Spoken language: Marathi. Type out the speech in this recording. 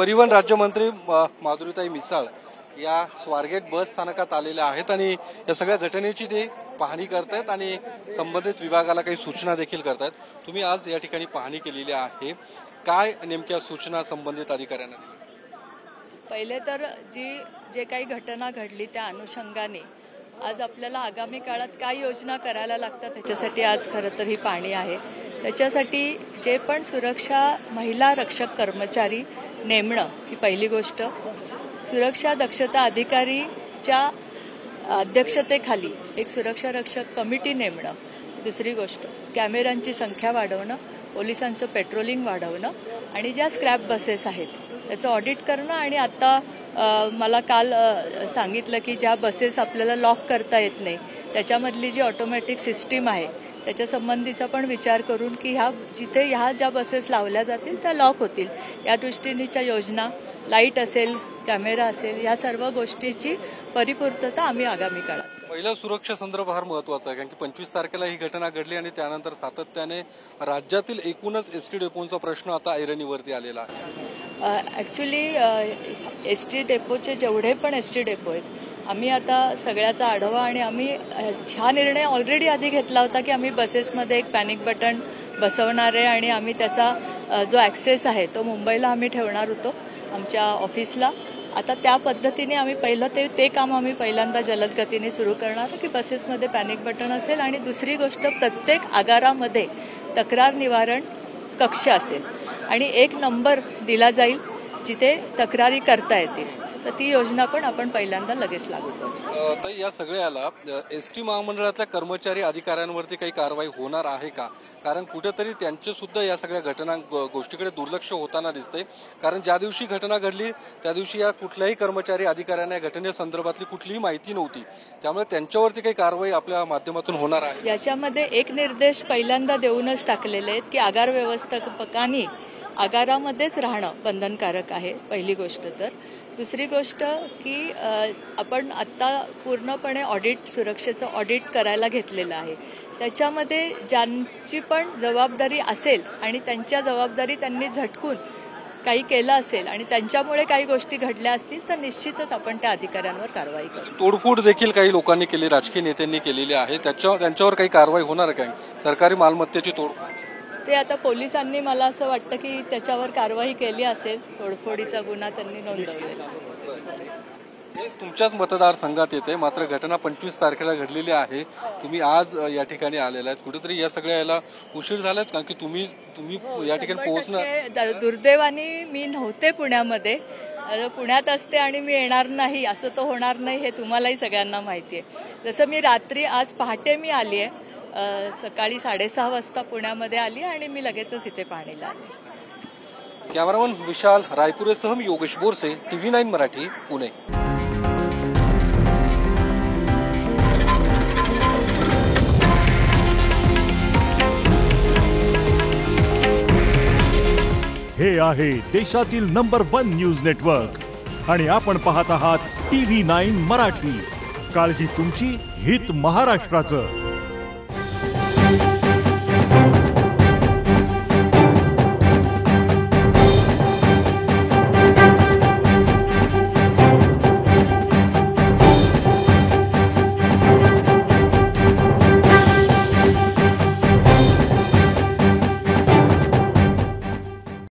परिवहन राज्यमंत्री माधुरीताई मिसाळ या स्वारगेट बस स्थानकात आलेल्या आहेत आणि या सगळ्या घटनेची ते पाहणी करतायत आणि संबंधित विभागाला काही सूचना देखील करतायत। तुम्ही आज या ठिकाणी पाहणी केलेली आहे, काय नेमक्या सूचना संबंधित अधिकाऱ्यांना? पहिले तर जे काही घटना घडली त्या अनुषंगाने आज आपल्याला आगामी काळात काय योजना करायला लागतात त्याच्यासाठी आज खरं तर ही पाहणी आहे। त्याच्यासाठी जे पण सुरक्षा महिला रक्षक कर्मचारी नेमणं ही पहिली गोष्ट, सुरक्षा दक्षता अधिकारीच्या अध्यक्षतेखाली एक सुरक्षा रक्षक कमिटी नेमणं दुसरी गोष्ट, कॅमेऱ्यांची संख्या वाढवणं, पोलिसांचं पेट्रोलिंग वाढवणं आणि ज्या स्क्रॅप बसेस आहेत त्याचं ऑडिट करणं आणि आता मला काल सांगितलं की ज्या बसेस आपल्याला लॉक करता येत नाही त्याच्यामधली जी ऑटोमॅटिक सिस्टीम आहे त्याच्या संबंधीचा पण विचार करून की जिथे ज्या बसेस लावल्या जातील त्या लॉक होतील या दृष्टीनेच्या योजना, लाईट असेल, कॅमेरा असेल, या सर्व गोष्टीची परिपूर्तता आम्ही आगामी काळात। पहिला सुरक्षा संदर्भ फार महत्वाचा आहे, कारण की 25 तारखेला ही घटना घडली आणि त्यानंतर सातत्याने राज्यातील एकूणच एसटी डेपोचा प्रश्न आता ऐरणीवरती आलेला आहे। ऍक्च्युली एसटी डेपोचे जेवढे पण एसटी डेपो आहेत आम्ही आता सगळ्याचा आढावा आणि आम्ही हा निर्णय ऑलरेडी आधी घेतला होता की आम्ही बसेसमध्ये एक पॅनिक बटन बसवणार आहे आणि आम्ही त्याचा जो ॲक्सेस आहे तो मुंबईला आम्ही ठेवणार होतो आमच्या ऑफिसला। आता त्या पद्धतीने आम्ही ते काम आम्ही पहिल्यांदा जलद गतीने सुरू करणार की बसेसमध्ये पॅनिक बटन असेल आणि दुसरी गोष्ट प्रत्येक आगारामध्ये तक्रार निवारण कक्ष असेल आणि एक नंबर दिला जाईल जिथे तक्रारी करता येतील, तर ती योजना पण आपण पहिल्यांदा लगेच लागू करू। तर या सगळ्याला एसटी महामंडळातल्या कर्मचारी अधिकाऱ्यांवरती काही कारवाई होणार आहे का? कारण कुठेतरी त्यांचे सुद्धा या सगळ्या घटना गोष्टीकडे दुर्लक्ष होताना दिसतंय, कारण ज्या दिवशी घटना घडली त्या दिवशी या कुठल्याही कर्मचारी अधिकाऱ्यांना या घटनेसंदर्भातली कुठलीही माहिती नव्हती, त्यामुळे त्यांच्यावरती काही कारवाई आपल्या माध्यमातून होणार आहे? याच्यामध्ये एक निर्देश पहिल्यांदा देऊनच टाकलेले आहेत की आगार व्यवस्थापकांनी आगारामध्येच राहणं बंधनकारक आहे, पहिली गोष्ट। तर दुसरी गोष्ट की आपण आत्ता पूर्णपणे सुरक्षेचं ऑडिट करायला घेतलेलं आहे, त्याच्यामध्ये ज्यांची पण जबाबदारी असेल आणि त्यांच्या जबाबदारी त्यांनी झटकून काही केलं असेल आणि त्यांच्यामुळे काही गोष्टी घडल्या असतील तर निश्चितच आपण त्या अधिकाऱ्यांवर कारवाई करू। तोडफोड देखील काही लोकांनी केली, राजकीय नेत्यांनी केलेली आहे, त्यांच्यावर काही कारवाई होणार काय? सरकारी मालमत्तेची तोडफोड ते आता पोलिसांनी मला असं वाटतं की त्याच्यावर कारवाई केली असेल, तोडफोडीचा गुन्हा त्यांनी नोंदवलेला। तुमच्याच मतदारसंघात येते, मात्र घटना 25 तारखेला घडलेली आहे, तुम्ही आज या ठिकाणी आलेला आहेत, कुठेतरी या सगळ्या याला उशीर झालात कारण की तुम्ही या ठिकाणी पोहोचणं दुर्दैवाने मी नव्हते पुण्यामध्ये, पुण्यात असते आणि मी येणार नाही असं तो होणार नाही हे तुम्हालाही सगळ्यांना माहिती आहे। जसं मी रात्री आज पहाटे मी आली आहे, सकाळी 6:30 वाजता पुण्यामध्ये आली आणि मी लगेचच इथे पाहणीला आले। कॅमेरामन विशाल रायपुरेसह मी योगेश बोरसे, TV9 मराठी, पुणे। हे आहे देशातील नंबर 1 न्यूज नेटवर्क आणि आपण पाहत आहात TV9 मराठी। काळजी तुमची, हित महाराष्ट्राचं।